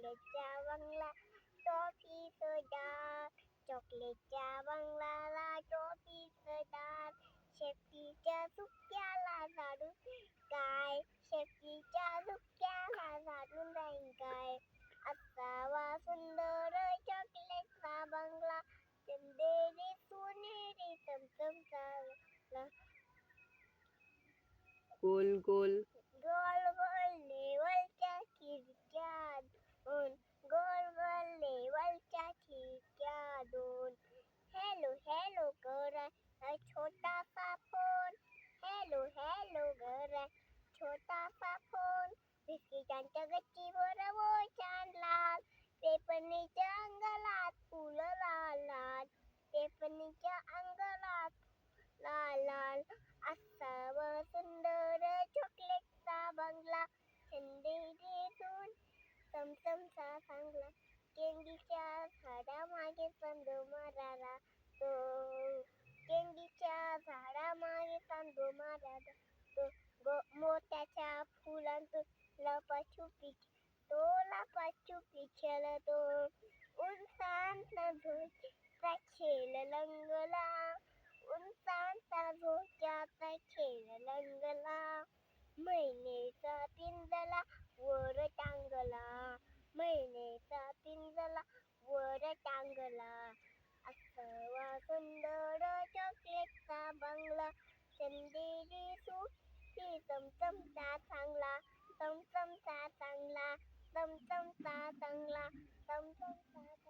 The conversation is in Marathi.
चॉकलेटचा बंगला टॉफी दार चॉकलेटच्या बंगल्याला टॉफीचं दार शेपटीच्या झुपक्याला झाडून काय शेपटीच्या झुपक्याला झाडून राहीन काय असावा सुंदर चॉकलेटचा बंगला चंदेरी सोनेरी चमचमचा गोल गोल गोल गोल लेवलच्या खिडक्या दोन गोल गोल लेवलच्या खिडक्या दोन हॅलो हॅलो कराय छोटासा फोन हॅलो हॅलो कराय छोटासा फोन बिस्किटांच्या गच्चीवर छान लाल पेपरणीच्या अंगलात फुलं लाल लाल पेपरणीच्या अंगलात लाल लाल असावं सुंदर चॉकलेटचा बंगला चंदेरीतून चमचमचा चांगला केंडीच्या झाडामागे चांदो मारायला तो केंडीच्या झाडामागे चांदो मारायला तो मोत्याच्या फुलांतून लपाछुपी तो लपाछुपी खेळतो उंचांचा झोक्याचा खेळ रंगला उंचांचा झोक्याचा खेळ रंगला मैनेचा पिंजला वर टांगला मैनेचा पिंजला वर टांगला असावा सुंदर चॉकलेटचा बंगला चंदेरी सुखी चमचमचा चांगला चमचमचा चांगला चमचमचा चांगला चमचमचा